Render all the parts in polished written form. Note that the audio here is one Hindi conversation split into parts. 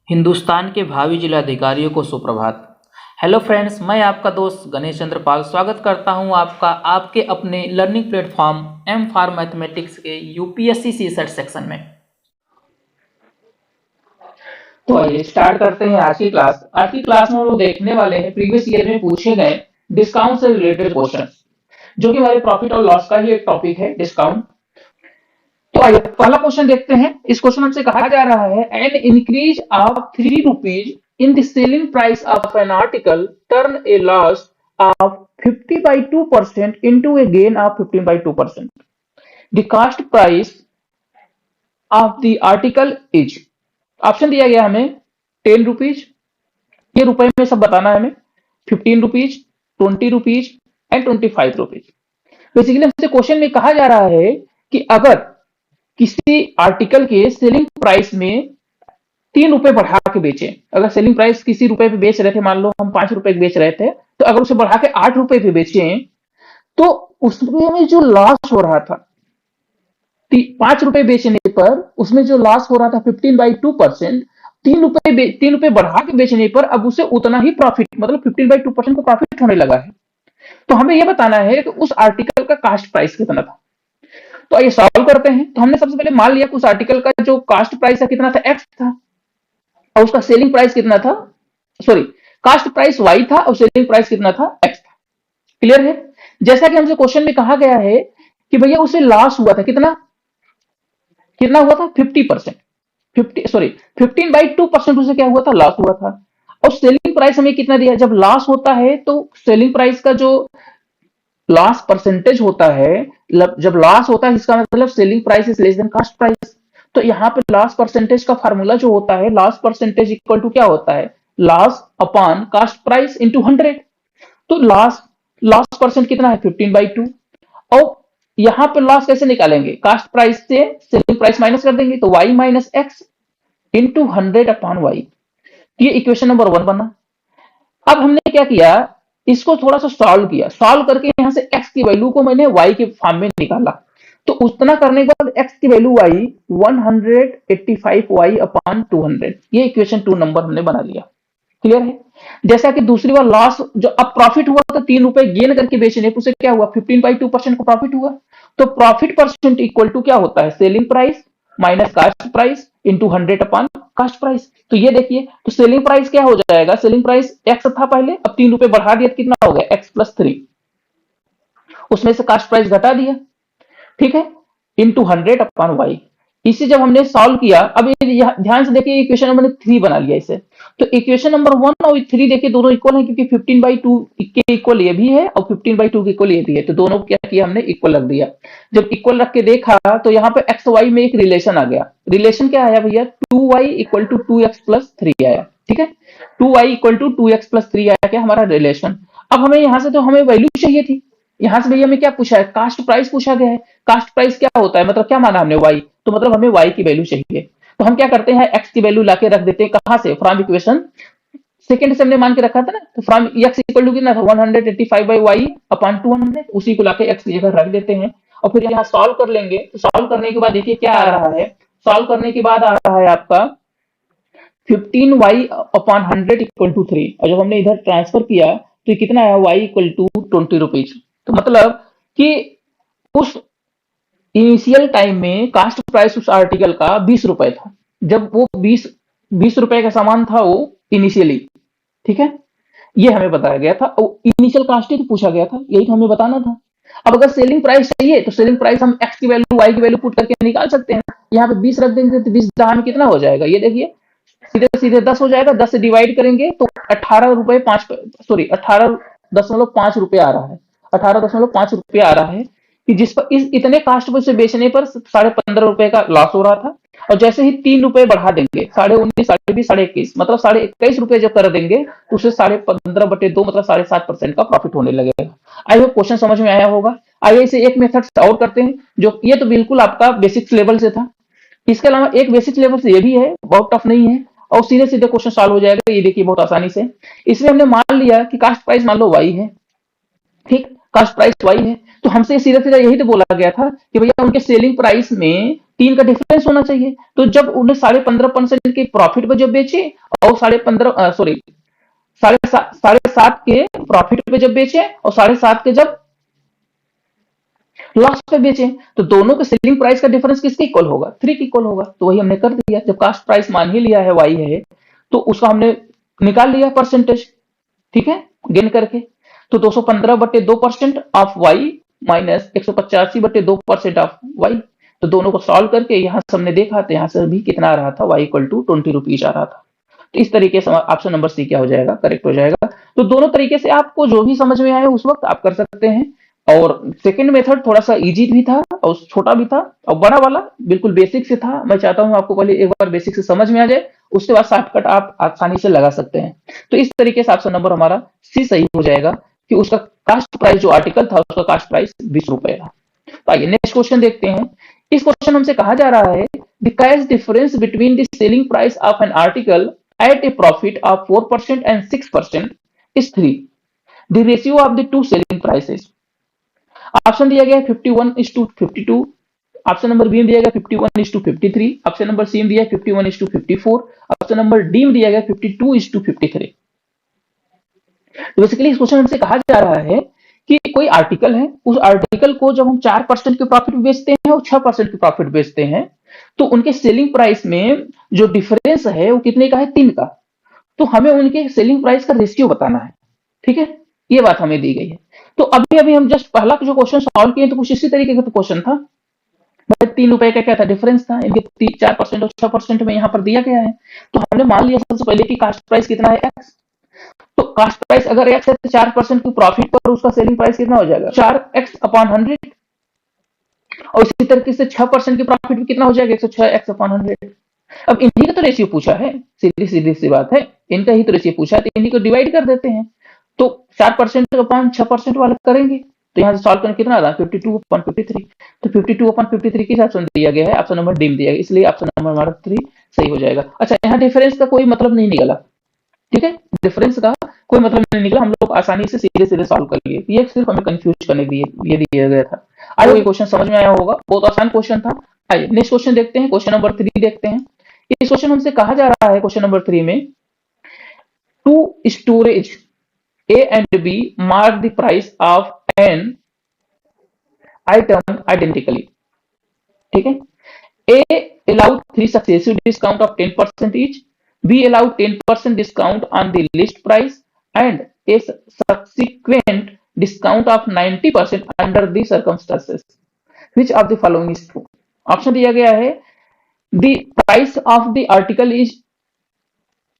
हिंदुस्तान के भावी जिलाधिकारियों को सुप्रभात। हेलो फ्रेंड्स, मैं आपका दोस्त गणेश चंद्र पाल स्वागत करता हूं आपका आपके अपने learning platform M for mathematics के यूपीएससी सीसेट सेक्शन में। तो आइए स्टार्ट करते हैं आज की क्लास। आज की क्लास में हम लोग देखने वाले हैं प्रीवियस ईयर में पूछे गए डिस्काउंट से रिलेटेड क्वेश्चन, जो कि हमारे प्रॉफिट और लॉस का ही एक टॉपिक है, डिस्काउंट। तो आइए पहला क्वेश्चन देखते हैं। इस क्वेश्चन हमसे कहा जा रहा है an increase of 3 rupees in the selling price of an article turn A loss of 50/2% into a gain of 15/2%. The cost price of the article is, option दिया गया हमें 10 रुपीज, ये रुपए में सब बताना है हमें, 15 rupees, 20 rupees and 25 rupees. Basically हमसे क्वेश्चन में कहा जा रहा है कि अगर किसी आर्टिकल के सेलिंग प्राइस में 3 रुपए बढ़ा के बेचें, अगर सेलिंग प्राइस किसी रुपए पे बेच रहे थे, मान लो हम 5 रुपए बेच रहे थे, तो अगर उसे बढ़ा के 8 रुपए पे बेचें तो उसमें जो लॉस हो रहा था 5 रुपए बेचने पर, उसमें जो लॉस हो रहा था 15/2%, 3 रुपए बढ़ा के बेचने पर अब उसे उतना ही प्रॉफिट, मतलब 15/2% को प्रॉफिट होने लगा है। तो हमें यह बताना है कि उस आर्टिकल का कास्ट प्राइस कितना था। तो आइए सॉल्व करते हैं। तो हमने सबसे पहले मान लिया कि उस आर्टिकल का जो कास्ट प्राइस है कितना था, एक्स था, और उसका सेलिंग प्राइस कितना था, सॉरी कास्ट प्राइस वाई था और सेलिंग प्राइस कितना था, एक्स था। क्लियर है। जैसा कि हमसे क्वेश्चन में कहा गया है कि भैया उसे लॉस हुआ था, कितना कितना हुआ था, 50%, 15/2% उसे क्या हुआ था, लॉस हुआ था। और सेलिंग प्राइस हमें कितना दिया, जब लॉस होता है तो सेलिंग प्राइस का जो लॉस परसेंटेज होता है, जब लॉस होता है इसका मतलब selling price is less than cost price. तो यहाँ पे लॉस परसेंटेज का फार्मूला जो होता है, लॉस परसेंटेज इक्वल टू क्या होता है, loss upon cost price into 100। तो लॉस लॉस परसेंट कितना है, 15/2। और यहाँ पे लॉस कैसे निकालेंगे, कास्ट प्राइस से सेलिंग प्राइस माइनस कर देंगे, तो y minus x into 100/y। ये इक्वेशन नंबर 1 बना। अब हमने क्या किया, इसको थोड़ा सा सॉल्व किया, सॉल्व करके यहां से x की वैल्यू को मैंने y के फॉर्म में निकाला। तो उतना करने के बाद x की वैल्यू y 185y अपॉन 200, ये इक्वेशन 2 नंबर हमने बना लिया। क्लियर है। जैसा कि दूसरी बार लॉस, जो अब प्रॉफिट हुआ था 3 रुपए गेन करके बेचने, उसे क्या हुआ, 15/2% को प्रॉफिट हुआ। तो प्रॉफिट परसेंट इक्वल टू क्या होता है, selling price minus cost price into 100 upon cost price. तो ये देखिए, तो सेलिंग प्राइस क्या हो जाएगा, सेलिंग प्राइस एक्स था पहले, अब 3 रुपए बढ़ा दिया, कितना हो गया, एक्स प्लस 3, उसमें से कास्ट प्राइस घटा दिया, ठीक है, इंटू 100 अपॉन वाई। इसे जब हमने सॉल्व किया, अब ये ध्यान से देखिए, इक्वेशन नंबर 3 बना लिया इसे। तो इक्वेशन नंबर 1 और 3 देखिए दोनों इक्वल है, क्योंकि 15/2 के इक्वल ये भी है और 15/2 के इक्वल ये भी है, तो दोनों क्या किया हमने, इक्वल रख दिया। जब इक्वल रख के देखा तो यहाँ पे एक्स वाई में एक रिलेशन आ गया। रिलेशन क्या आया भैया, 2y equal to 2x plus 3 आया, ठीक है, 2y equal to 2x plus 3 आया, क्या हमारा रिलेशन। अब हमें यहाँ से तो हमें वैल्यू चाहिए थी, यहाँ से भैया हमें क्या पूछा है, कास्ट प्राइस पूछा गया है। कास्ट प्राइस क्या होता है, मतलब क्या माना हमने, y, तो मतलब हमें y की वैल्यू चाहिए। तो हम क्या करते हैं, x की वैल्यू लाके रख देते हैं, कहां से, फ्रॉम इक्वेशन सेकंड से हमने मान के रखा था ना, तो फ्रॉम x इक्वल टू कितना था, 185/y अपॉन 200, उसी को लाके x की जगह रख देते हैं और फिर यहाँ सॉल्व कर लेंगे। तो सॉल्व करने के बाद देखिए क्या आ रहा है, सॉल्व करने के बाद आ रहा है आपका 15y अपॉन 100 इक्वल टू 3, और जब हमने इधर ट्रांसफर किया तो ये कितना आया, y इक्वल टू 20 रुपीज। तो मतलब कि उस इनिशियल टाइम में कास्ट प्राइस उस आर्टिकल का 20 रुपए था, जब वो 20 रुपए का सामान था वो इनिशियली, ठीक है, ये हमें बताया गया था। और इनिशियल कास्ट ही तो पूछा गया था, यही तो हमें बताना था। अब अगर सेलिंग प्राइस चाहिए तो सेलिंग प्राइस हम एक्स की वैल्यू वाई की वैल्यू पुट करके निकाल सकते हैं। यहाँ पे 20 रख देंगे तो 20 दहा में कितना हो जाएगा, ये देखिए सीधे सीधे 10 हो जाएगा, 10 से डिवाइड करेंगे तो 18 रुपए 5, सॉरी 18.5 रुपए आ रहा है, 18.5 रुपए आ रहा है, कि जिस पर इस इतने कास्ट पर से बेचने पर 15.5 रुपए का लॉस हो रहा था। और जैसे ही 3 रुपए बढ़ा देंगे, 19.5, 20, 21, मतलब 21.5 रुपए जब कर देंगे तो उसे 15.5/2 मतलब 7.5% का प्रॉफिट होने लगेगा। आई होप क्वेश्चन समझ में आया होगा। आइए इसे एक मेथड और करते हैं, जो ये तो बिल्कुल आपका बेसिक्स लेवल से था, इसके अलावा एक बेसिक लेवल से ये भी है, बहुत टफ नहीं है और सीधे सीधे क्वेश्चन सॉल्व हो जाएगा, ये देखिए बहुत आसानी से। इसमें हमने मान लिया कि कास्ट प्राइस मान लो y है, ठीक, कास्ट प्राइस y है, तो हमसे सीधा सीधा यही तो बोला गया था कि भैया उनके सेलिंग प्राइस में 3 का डिफरेंस होना चाहिए। तो जब उन्हें 15.5% के प्रॉफिट पे जब बेचे और 15.5 सॉरी 7.5 के प्रॉफिट पे जब बेचे और 7.5 के जब लॉस पे बेचे, तो दोनों के सेलिंग प्राइस का डिफरेंस किसके इक्वल होगा? 3 के इक्वल होगा। तो वही हमने कर दिया, जब कास्ट प्राइस मान ही लिया है वाई है, तो उसका हमने निकाल लिया परसेंटेज, ठीक है, गेन करके। तो 215/2% of Y minus 185/2% of Y. तो दोनों को सॉल्व करके यहाँ से हमने देखा, तो यहाँ से भी कितना आ रहा था, वाई इक्वल टू 20 रुपीज आ रहा था। तो इस तरीके से ऑप्शन नंबर सी क्या हो जाएगा, करेक्ट हो जाएगा। तो दोनों तरीके से आपको जो भी समझ में आए उस वक्त आप कर सकते हैं। और सेकंड मेथड थोड़ा सा इजी भी था और छोटा भी था, और बड़ा वाला बिल्कुल बेसिक से था। मैं चाहता हूं आपको पहले एक बार बेसिक से समझ में आ जाए, उसके बाद शॉर्टकट आप आसानी से लगा सकते हैं। तो इस तरीके से ऑप्शन नंबर हमारा सी सही हो जाएगा कि उसका कास्ट प्राइस जो आर्टिकल था उसका कास्ट प्राइस 20 रुपए था। तो आइए नेक्स्ट क्वेश्चन देखते हैं। इस क्वेश्चन हमसे कहा जा रहा है the cash difference between the selling price of an article at a profit of 4% and 6% is 3। The ratio of the two selling prices. Option दिया गया है 51:52। ऑप्शन नंबर बी में दिया गया 51:53। ऑप्शन नंबर सी में दिया 51:54। ऑप्शन नंबर डी में दिया गया 52:53। तो बेसिकली इस क्वेश्चन हमसे कहा जा रहा है कि कोई आर्टिकल है, उस आर्टिकल को जब हम 4% के प्रॉफिट बेचते हैं और 6% के प्रॉफिट बेचते हैं, तो उनके सेलिंग प्राइस में जो डिफरेंस है वो कितने का है? 3 का। तो हमें उनके सेलिंग प्राइस का रेशियो बताना है, ठीक है, ये बात हमें दी गई है। तो अभी अभी हम जस्ट पहला जो क्वेश्चन सॉल्व किए तो कुछ इसी तरीके का तो क्वेश्चन था। भाई 3 रुपए का क्या था डिफरेंस था, इनके 4% और 6% में यहाँ पर दिया गया है। तो हमने मान लिया सबसे पहले कि कास्ट प्राइस कितना है, एक्स। तो कास्ट प्राइस अगर एक्स है तो 4% की प्रॉफिट पर उसका सेलिंग प्राइस कितना हो जाएगा? 4x/100। और इसी तरीके से 6% की प्रॉफिट भी कितना हो जाएगा? 106x/100। अब इन्हीं का तो रेशियो पूछा है, सीधी सीधी सी बात है, इनका ही तो रेशियो पूछा है, तो इन्हीं को डिवाइड कर देते हैं। तो 4% अपॉन 6% वाला करेंगे, तो यहाँ से सॉल्व करके कितना आ रहा है? 52/53। तो 52/53 किस ऑप्शन दिया गया है? ऑप्शन नंबर डी में दिया गया, इसलिए ऑप्शन नंबर हमारा 3 सही हो जाएगा। अच्छा, यहाँ डिफरेंस का कोई मतलब नहीं निकला, ठीक है, डिफरेंस का कोई मतलब नहीं निकला, हम लोग आसानी से सीधे सीधे सॉल्व कर लिए। ये सिर्फ हमें कंफ्यूज करने के लिए ये दिया गया था। आई होप ये क्वेश्चन समझ में आया होगा, बहुत आसान क्वेश्चन था। आइए नेक्स्ट क्वेश्चन देखते हैं, क्वेश्चन नंबर 3 देखते हैं। इस क्वेश्चन हमसे कहा जा रहा है क्वेश्चन नंबर 3 में, two storage A and B mark the price of an item identically, ठीक है। A allowed 3 successive discount of 10% each, B allowed 10% discount on the list price and a subsequent discount of 90% under the circumstances. Which of the following is true? Option दिया गया है the price of the article is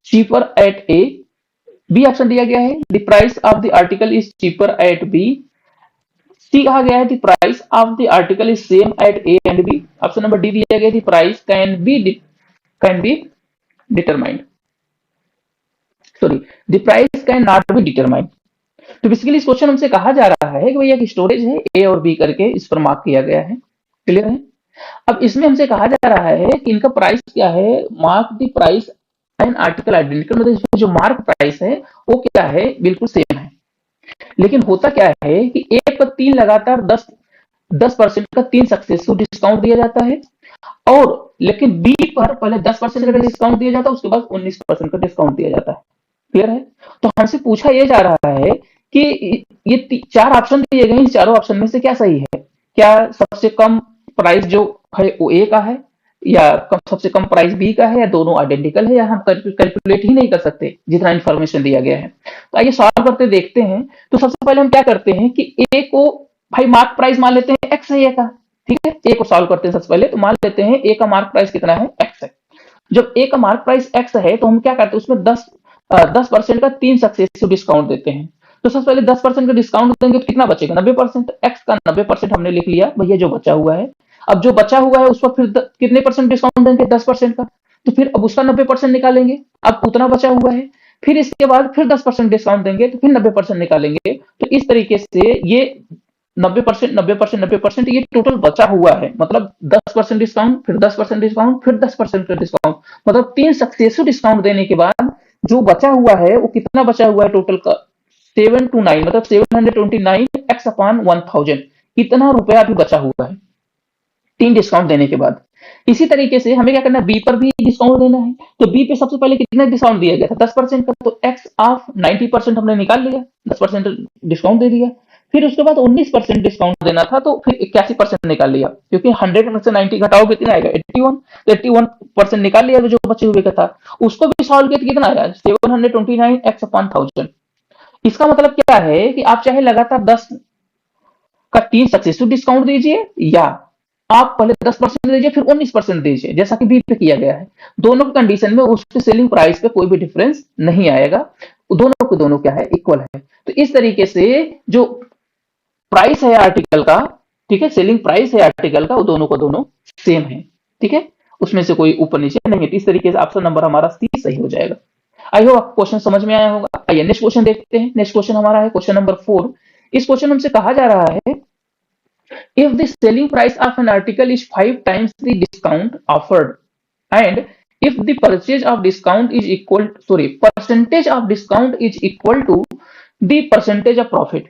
cheaper at A, B option दिया गया है the price of the article is cheaper at B, C कहा गया है the price of the article is same at A and B, option number D दिया गया the price can be determined, sorry the price can not be determined. तो बेसिकली इस क्वेश्चन हमसे कहा जा रहा है कि भैया एक स्टोरेज है ए और बी करके, इस पर मार्क किया गया है, क्लियर है। अब इसमें हमसे कहा जा रहा है कि इनका प्राइस क्या है, mark the price and article identical, मतलब इसमें जो मार्क प्राइस है वो क्या है, बिल्कुल सेम है। लेकिन होता क्या है कि ए पर 3 लगातार 10% का 3 सक्सेसिव डिस्काउंट दिया जाता है, और लेकिन बी पर पहले 10% का डिस्काउंट दिया जाता है, उसके बाद 19% का डिस्काउंट दिया जाता है, क्लियर है। तो हमसे पूछा यह जा रहा है कि ये 4 ऑप्शन दिए गए, इन चारों ऑप्शन में से क्या सही है? क्या सबसे कम प्राइस जो है वो ए का है, या सबसे कम प्राइस बी का है, या दोनों आइडेंटिकल है, या हम कैलकुलेट ही नहीं कर सकते जितना इंफॉर्मेशन दिया गया है। तो आइए सॉल्व करते देखते हैं। तो सबसे पहले हम क्या करते हैं कि ए को भाई मार्क प्राइस मान लेते हैं एक्स है ए का, ठीक है। ए को सॉल्व करते हैं सबसे पहले, तो मान लेते हैं ए का मार्क प्राइस कितना है, एक्स है। जब ए का मार्क प्राइस एक्स है तो हम क्या करते हैं, उसमें 10% का 3 सक्सेसिव डिस्काउंट देते हैं। तो सबसे पहले 10% का डिस्काउंट देंगे तो कितना बचेगा, 90%। एक्स का 90% हमने लिख लिया भैया जो बचा हुआ है। अब जो बचा हुआ है उस पर फिर कितने परसेंट डिस्काउंट देंगे, 10% का। तो फिर अब उसका 90% निकालेंगे, अब उतना बचा हुआ है। फिर इसके बाद फिर 10% डिस्काउंट देंगे तो फिर 90% निकालेंगे। तो इस तरीके से ये 90%, 90%, 90% ये टोटल बचा हुआ है, मतलब 10% डिस्काउंट, फिर 10% डिस्काउंट, फिर 10% का डिस्काउंट, मतलब 3 सक्सेसिव डिस्काउंट देने के बाद जो बचा हुआ है वो कितना बचा हुआ है टोटल का, 729, मतलब 729 x/1000। इतना रुपया भी बचा हुआ है 3 डिस्काउंट देने के बाद। इसी तरीके से हमें क्या करना है, बी पर भी डिस्काउंट देना है। तो बी पे सबसे पहले कितना डिस्काउंट दिया गया था, 10% का, तो एक्स ऑफ 90% हमने निकाल लिया, 10% डिस्काउंट दे दिया। फिर उसके बाद 19% डिस्काउंट देना था, तो फिर 81% निकाल लिया, क्योंकि 100 में से 90 घटाओ कितना आएगा, 81, तो 81% निकाल लिया, तो जो बचे हुए का था उसको भी सॉल्व किया तो कितना आया, 729 एक्स अपॉन 1000। इसका मतलब क्या है कि आप चाहे लगातार 10 का 3 सक्सेसिव डिस्काउंट दीजिए, या आप पहले 10% दीजिए फिर 19% दीजिए, जैसा कि बी पे किया गया है। दोनों की कंडीशन में उसके सेलिंग प्राइस पे कोई भी डिफरेंस नहीं आएगा, दोनों को दोनों क्या है, इक्वल है। तो इस तरीके से जो प्राइस है आर्टिकल का, ठीक है, सेलिंग प्राइस है आर्टिकल का, वो दोनों को दोनों सेम है, ठीक है, उसमें से कोई ऊपर नीचे नहीं है। तो इस तरीके से ऑप्शन नंबर हमारा सी सही हो जाएगा। आई होप क्वेश्चन समझ में आया होगा। आइए नेक्स्ट क्वेश्चन देखते हैं। नेक्स्ट क्वेश्चन हमारा है क्वेश्चन नंबर 4। इस क्वेश्चन हमसे कहा जा रहा है, if the selling price of an article is 5 times the discount offered, and if the purchase of discount is equal, sorry, percentage of discount is equal to the percentage of profit,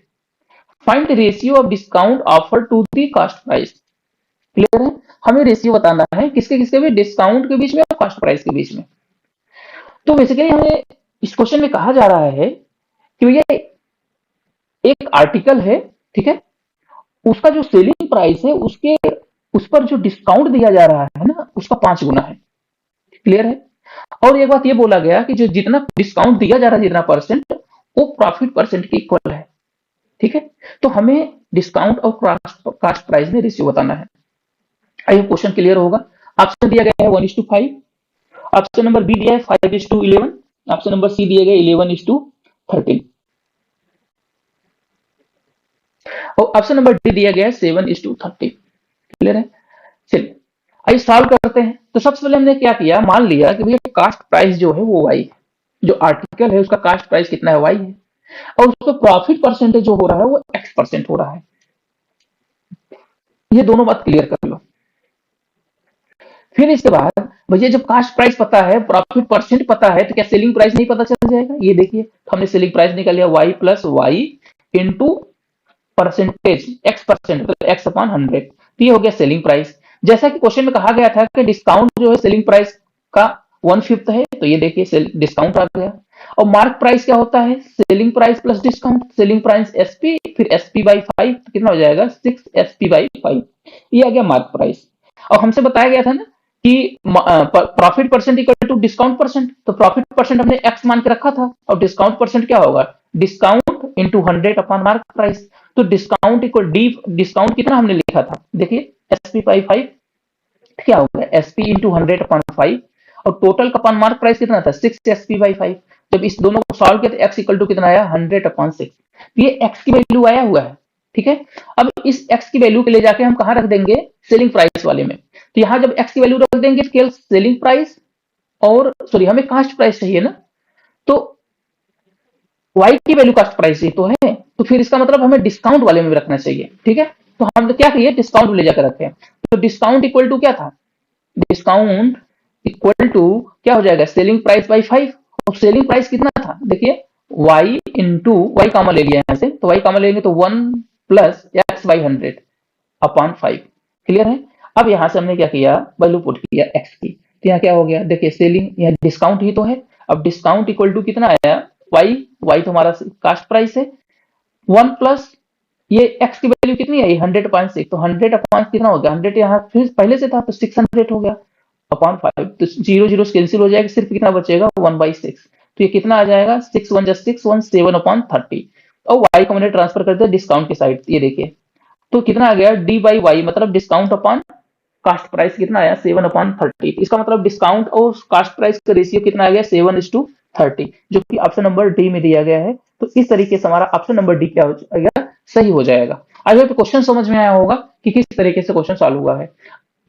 find the ratio of discount offered to the cost price। Clear है, हमें रेशियो बताना है किसके किसके बीच, डिस्काउंट के बीच में और कॉस्ट प्राइस के बीच में। तो बेसिकली हमें इस क्वेश्चन में कहा जा रहा है कि भैया एक आर्टिकल है, ठीक है, उसका जो सेलिंग प्राइस है उसके उस पर जो डिस्काउंट दिया जा रहा है ना, उसका 5 गुना है। क्लियर है। और एक बात ये बोला गया कि जो जितना डिस्काउंट दिया जा रहा है, जितना परसेंट, वो प्रॉफिट परसेंट के इक्वल है, ठीक है। तो हमें डिस्काउंट और कास्ट प्राइस में रेशियो बताना है। आई होप क्वेश्चन क्लियर होगा। ऑप्शन दिया गया है 1:5, ऑप्शन नंबर बी दिया है 5:11, ऑप्शन नंबर सी दिया गया 11:13, और ऑप्शन नंबर डी दिया गया है 7:30। क्लियर है। चलिए आइए सॉल्व करते हैं। तो सबसे पहले हमने क्या किया, मान लिया कि भैया कास्ट प्राइस जो है वो वाई है, जो आर्टिकल है उसका कास्ट प्राइस कितना है, वाई है, और उसका प्रॉफिट परसेंटेज जो हो रहा है वो x% हो रहा है। ये दोनों बात क्लियर कर लो। फिर इसके बाद भैया जब कास्ट प्राइस पता है, प्रॉफिट परसेंट पता है, तो क्या सेलिंग प्राइस नहीं पता चल जाएगा। ये देखिए, तो हमने सेलिंग प्राइस निकाल लिया y plus Y into percentage x%, तो x अपॉन 100, तो ये हो गया सेलिंग प्राइस। जैसा कि क्वेश्चन में कहा गया था कि डिस्काउंट जो है सेलिंग प्राइस का 1/5 है, तो ये देखिए डिस्काउंट आ गया। और मार्क प्राइस क्या होता है, selling price plus discount, selling price SP, फिर एसपी बाई 5, कितना हो जाएगा 6 एसपी बाई 5, ये आ गया मार्क प्राइस। और हमसे बताया गया था ना कि profit percent equal to discount percent, तो प्रॉफिट परसेंट हमने एक्स मान के रखा था, और डिस्काउंट परसेंट क्या होगा, discount into 100 upon mark price. तो डिस्काउंट इक्वल डी, डिस्काउंट कितना हमने लिखा था, देखिए एसपी बाई 5, क्या हो गया एसपी इंटू 100 अपॉन 5, और टोटल का अपॉन मार्क प्राइस कितना था 6 एसपी बाई 5। जब इस दोनों को सॉल्व किया तो एक्स इक्वल टू कितना आया 100 अपॉन 6, ये एक्स की वैल्यू आया हुआ है, ठीक है। अब इस एक्स की वैल्यू के ले जाके हम कहां रख देंगे, सेलिंग प्राइस वाले में। तो यहां जब एक्स की वैल्यू रख देंगे केवल सेलिंग प्राइस, और सॉरी हमें कास्ट प्राइस चाहिए ना, तो वाई की वैल्यू कास्ट प्राइस ही तो है, तो फिर इसका मतलब हमें डिस्काउंट वाले में भी रखना चाहिए, ठीक है। तो हम क्या किए, डिस्काउंट ले जाकर रखे। तो डिस्काउंट इक्वल टू क्या था, डिस्काउंट इक्वल टू क्या हो जाएगा, सेलिंग प्राइस बाई 5, और सेलिंग प्राइस कितना था, देखिए y इंटू वाई कामा ले लिया यहां से, तो y कामा लेंगे तो 1 plus x by 100 upon 5। Clear है। अब यहां से हमने क्या किया, वैल्यू पुट किया x की, तो यहाँ क्या हो गया, देखिए सेलिंग, यहाँ डिस्काउंट ही तो है। अब डिस्काउंट इक्वल टू कितना आया, y तो हमारा कास्ट प्राइस है, 1 प्लस ये x की वैल्यू कितनी आई 100/6, तो 100 अपॉन कितना हो गया, 100 यहाँ फिर पहले से था तो 600 हो गया अपॉन 5, तो 0 0 कैंसिल हो जाएगा, सिर्फ कितना बचेगा 1/6। तो ये कितना आ जाएगा 6 1 6 1 7 अपॉन 30, और y को मैंने ट्रांसफर कर दिया डिस्काउंट की साइड, ये देखिए तो कितना आ गया d बाई वाई, मतलब डिस्काउंट अपॉन कास्ट प्राइस कितना आया 7 अपॉन 30। इसका मतलब डिस्काउंट और कास्ट प्राइस का रेशियो कितना आ गया 7:30, जो कि ऑप्शन नंबर डी में दिया गया है। तो इस तरीके से हमारा ऑप्शन नंबर डी क्या हो जाएगा, सही हो जाएगा। आई होप क्वेश्चन समझ में आया होगा कि किस तरीके से क्वेश्चन सॉल्व हुआ है।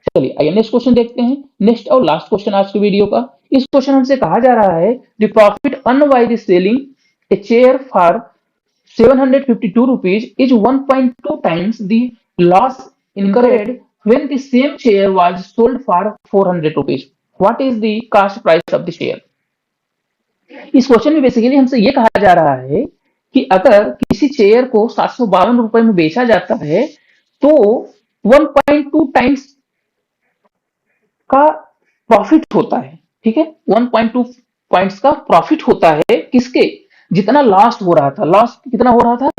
चलिए आइए नेक्स्ट क्वेश्चन देखते हैं। नेक्स्ट और लास्ट क्वेश्चन आज की वीडियो का। इस क्वेश्चन हमसे कहा जा रहा है the profit earn by the selling a chair for 752 rupees is 1.2 times the loss incurred when the same share was sold for 400 rupees. What is the cost price of the share? इस क्वेश्चन में बेसिकली हमसे ये कहा जा रहा है कि अगर किसी चेयर को 752 रुपए में बेचा जाता है, तो 1.2 टाइम्स का प्रॉफिट होता है, ठीक है। 1.2 पॉइंट्स का प्रॉफिट होता है किसके, जितना लॉस्ट हो रहा था। लॉस्ट कितना हो रहा था,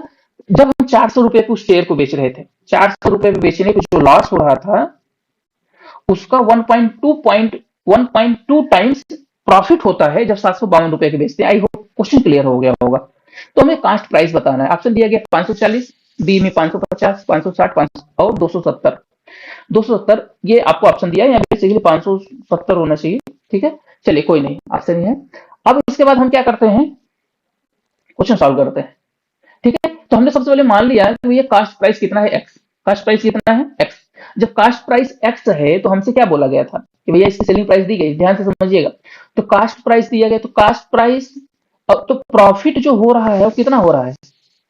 जब हम 400 रुपए के उस शेयर को बेच रहे थे, 400 रुपए पे बेचने को जो लॉस हो रहा था, उसका 1.2 टाइम्स प्रॉफिट होता है जब 752 रुपए के बेचते हैं। आई होप क्वेश्चन क्लियर हो गया होगा। तो हमें कास्ट प्राइस बताना है। ऑप्शन दिया गया 540, बी में 550, 560, 500 और 270। 270 ये आपको ऑप्शन दिया है, यहाँ बेसिकली 570 होना चाहिए, ठीक है। चलिए कोई नहीं, ऑप्शन ही है। अब इसके बाद हम क्या करते हैं, क्वेश्चन सॉल्व करते हैं, ठीक है। तो हमने सबसे पहले मान लिया कि ये कास्ट प्राइस कितना है, एक्स। कास्ट प्राइस कितना है, एक्स। जब कास्ट प्राइस एक्स है तो हमसे क्या बोला गया था कि भैया इसकी सेलिंग प्राइस दी गई, ध्यान से समझिएगा। तो कास्ट प्राइस दिया गया, तो कास्ट प्राइस, अब तो प्रॉफिट जो हो रहा है वो कितना हो रहा है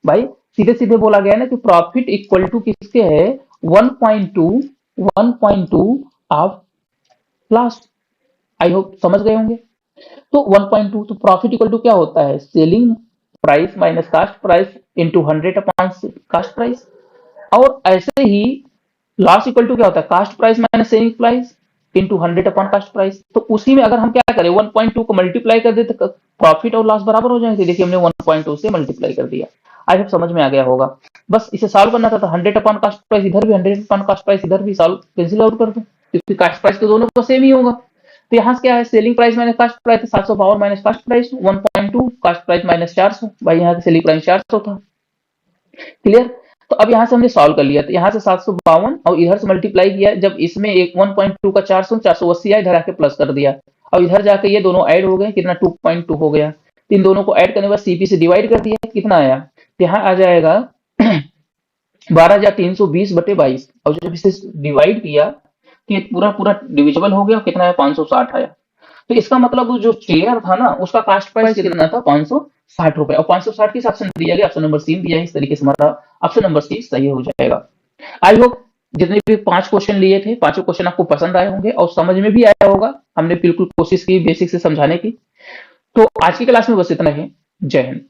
भाई, सीधे सीधे बोला गया है ना कि प्रॉफिट इक्वल टू किसके है, 1.2, 1.2 ऑफ लास्ट। आई होप समझ गए होंगे। तो 1.2, तो प्रॉफिट इक्वल टू क्या होता है, selling price minus cost price into 100 upon cost price. और ऐसे ही लॉस इक्वल टू क्या होता है, cost price minus selling price into 100 upon cost price. तो उसी में अगर हम क्या करें, 1.2 को मल्टीप्लाई कर दे तो प्रॉफिट और लॉस बराबर हो जाएंगे। देखिए हमने 1.2 से मल्टीप्लाई कर दिया। आई होप समझ में आ गया होगा। बस इसे सॉल्व करना था, तो 100 अपॉन कास्ट प्राइस इधर भी, 100 अपॉन कास्ट प्राइस इधर भी, सॉल्व कैंसिल आउट कर दो, क्योंकि कास्ट प्राइस तो दोनों को सेम ही होगा। तो यहाँ से क्या है, selling price minus cost price, 700 power minus cost price 1.2, cost price minus 400, भाई यहाँ की सेलिंग प्राइस 400 था। क्लियर। तो अब यहाँ से हमने सॉल्व कर लिया, तो यहाँ से 752 और इधर से मल्टीप्लाई किया, जब इसमें एक 1.2 का 400, 480 आया, इधर आके प्लस कर दिया। और इधर जाके ये दोनों ऐड हो गए, कितना 2.2 हो गया। तो इन दोनों को ऐड करने के बाद सीपी से डिवाइड कर दिया, कितना आया, तो यहाँ आ जाएगा 12,320/22। और जब इसे डिवाइड किया तो ये पूरा पूरा डिविजिबल हो गया, कितना है, 560 आया। तो इसका मतलब वो जो चेयर था ना, उसका कास्ट प्राइस कितना था, 560 रुपए। और 560 किस ऑप्शन दिया गया, ऑप्शन नंबर सी दिया है। इस तरीके से हमारा ऑप्शन नंबर सी सही हो जाएगा। आई होप जितने भी 5 क्वेश्चन लिए थे, पांचों क्वेश्चन आपको पसंद आए होंगे और समझ में भी आया होगा। हमने बिल्कुल कोशिश की बेसिक से समझाने की। तो आज की क्लास में बस इतना ही। जय हिंद।